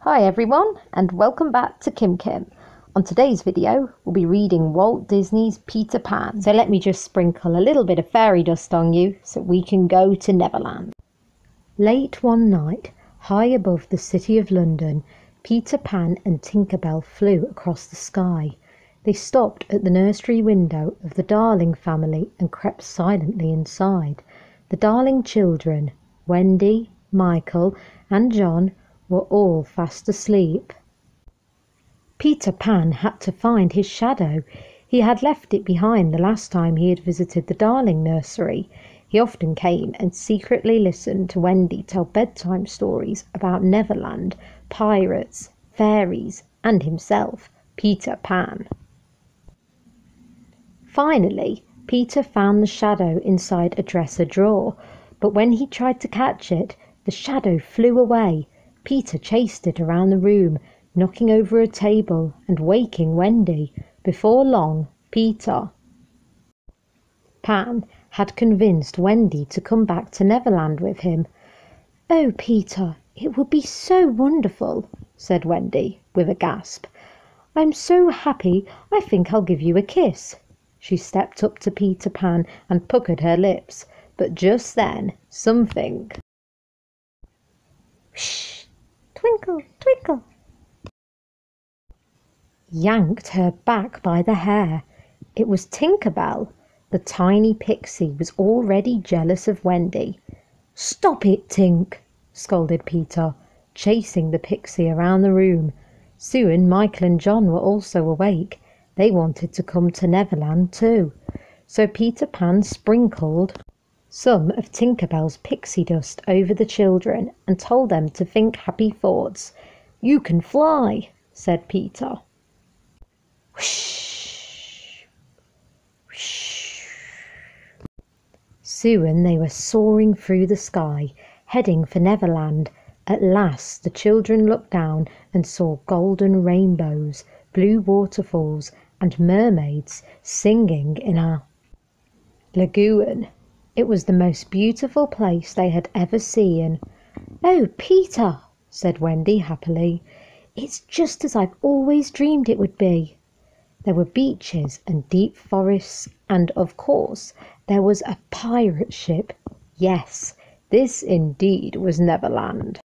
Hi everyone, and welcome back to Kim Kim. On today's video, we'll be reading Walt Disney's Peter Pan. So let me just sprinkle a little bit of fairy dust on you so we can go to Neverland. Late one night, high above the city of London, Peter Pan and Tinker Bell flew across the sky. They stopped at the nursery window of the Darling family and crept silently inside. The Darling children, Wendy, Michael, and John, were all fast asleep. Peter Pan had to find his shadow. He had left it behind the last time he had visited the Darling nursery. He often came and secretly listened to Wendy tell bedtime stories about Neverland, pirates, fairies, and himself, Peter Pan. Finally, Peter found the shadow inside a dresser drawer, but when he tried to catch it, the shadow flew away. Peter chased it around the room, knocking over a table and waking Wendy. Before long, Peter Pan had convinced Wendy to come back to Neverland with him. "Oh, Peter, it would be so wonderful," said Wendy with a gasp. "I'm so happy, I think I'll give you a kiss." She stepped up to Peter Pan and puckered her lips, but just then something "Shh! Twinkle, twinkle!" yanked her back by the hair. It was Tinker Bell. The tiny pixie was already jealous of Wendy. "Stop it, Tink!" scolded Peter, chasing the pixie around the room. Soon Michael and John were also awake. They wanted to come to Neverland too. So Peter Pan sprinkled some of Tinker Bell's pixie dust over the children and told them to think happy thoughts. "You can fly," said Peter. Whoosh! Whoosh! Soon they were soaring through the sky, heading for Neverland. At last the children looked down and saw golden rainbows, blue waterfalls, and mermaids singing in a lagoon. It was the most beautiful place they had ever seen. "Oh, Peter," said Wendy happily, "it's just as I've always dreamed it would be." There were beaches and deep forests, and of course there was a pirate ship. Yes, this indeed was Neverland.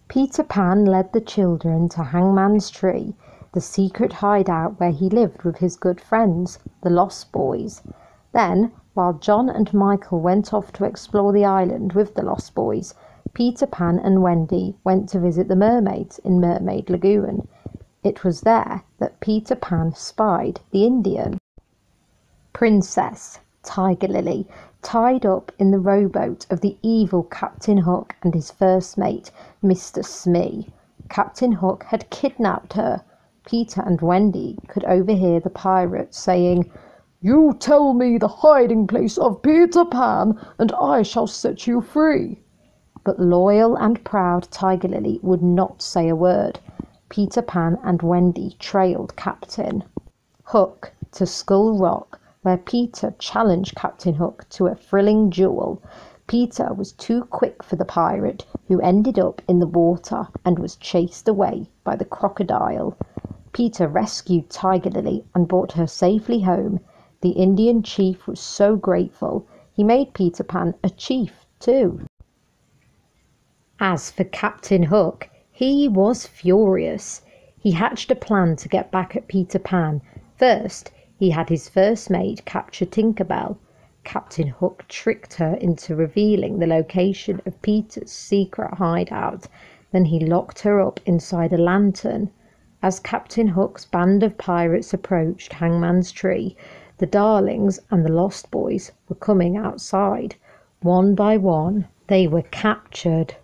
Peter Pan led the children to Hangman's Tree, the secret hideout where he lived with his good friends, the Lost Boys. Then, while John and Michael went off to explore the island with the Lost Boys, Peter Pan and Wendy went to visit the mermaids in Mermaid Lagoon. It was there that Peter Pan spied the Indian Princess Tiger Lily tied up in the rowboat of the evil Captain Hook and his first mate, Mr. Smee. Captain Hook had kidnapped her. Peter and Wendy could overhear the pirates saying, "You tell me the hiding place of Peter Pan, and I shall set you free." But loyal and proud Tiger Lily would not say a word. Peter Pan and Wendy trailed Captain Hook to Skull Rock, where Peter challenged Captain Hook to a thrilling duel. Peter was too quick for the pirate, who ended up in the water and was chased away by the crocodile. Peter rescued Tiger Lily and brought her safely home. The Indian chief was so grateful, he made Peter Pan a chief too. As for Captain Hook, he was furious. He hatched a plan to get back at Peter Pan. First, he had his first mate capture Tinker Bell. Captain Hook tricked her into revealing the location of Peter's secret hideout. Then he locked her up inside a lantern. As Captain Hook's band of pirates approached Hangman's Tree, the Darlings and the Lost Boys were coming outside. One by one, they were captured.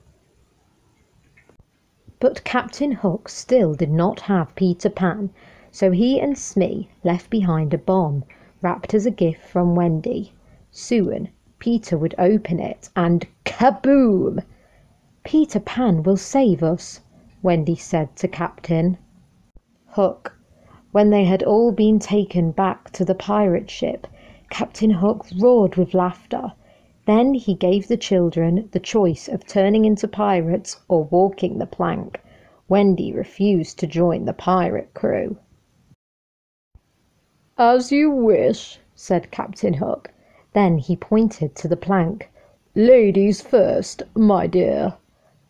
But Captain Hook still did not have Peter Pan, so he and Smee left behind a bomb, wrapped as a gift from Wendy. Soon, Peter would open it and kaboom! "Peter Pan will save us," Wendy said to Captain Hook. When they had all been taken back to the pirate ship, Captain Hook roared with laughter. Then he gave the children the choice of turning into pirates or walking the plank. Wendy refused to join the pirate crew. "As you wish," said Captain Hook. Then he pointed to the plank. "Ladies first, my dear."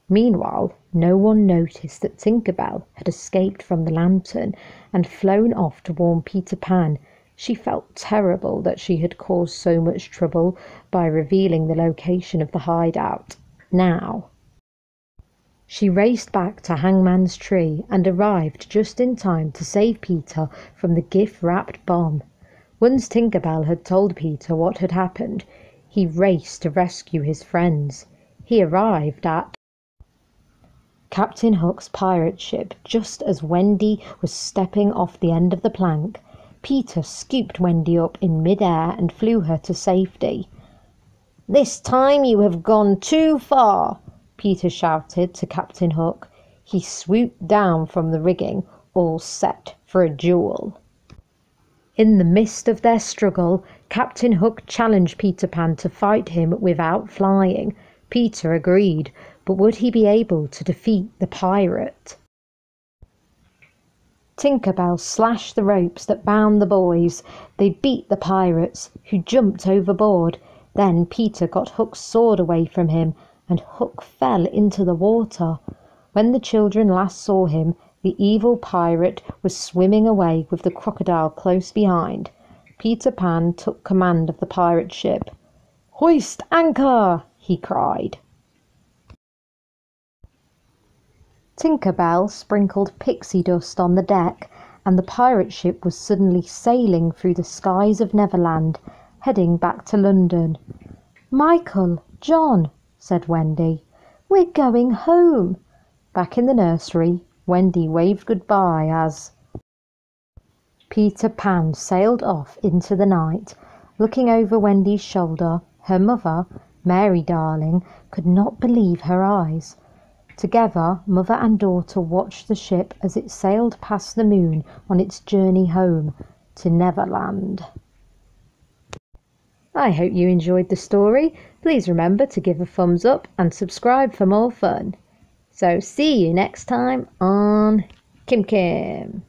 Meanwhile, no one noticed that Tinker Bell had escaped from the lantern and flown off to warn Peter Pan. She felt terrible that she had caused so much trouble by revealing the location of the hideout. Now, she raced back to Hangman's Tree and arrived just in time to save Peter from the gift-wrapped bomb. Once Tinker Bell had told Peter what had happened, he raced to rescue his friends. He arrived at Captain Hook's pirate ship just as Wendy was stepping off the end of the plank. Peter scooped Wendy up in mid-air and flew her to safety. "This time you have gone too far," Peter shouted to Captain Hook. He swooped down from the rigging, all set for a duel. In the midst of their struggle, Captain Hook challenged Peter Pan to fight him without flying. Peter agreed, but would he be able to defeat the pirate? Tinker Bell slashed the ropes that bound the boys. They beat the pirates, who jumped overboard. Then Peter got Hook's sword away from him, and Hook fell into the water. When the children last saw him, the evil pirate was swimming away with the crocodile close behind. Peter Pan took command of the pirate ship. "Hoist anchor!" he cried. Tinker Bell sprinkled pixie dust on the deck, and the pirate ship was suddenly sailing through the skies of Neverland, heading back to London. "Michael, John," said Wendy, "we're going home." Back in the nursery, Wendy waved goodbye as Peter Pan sailed off into the night. Looking over Wendy's shoulder, her mother, Mary Darling, could not believe her eyes. Together, mother and daughter watched the ship as it sailed past the moon on its journey home to Neverland. I hope you enjoyed the story. Please remember to give a thumbs up and subscribe for more fun. So see you next time on Kim Kim.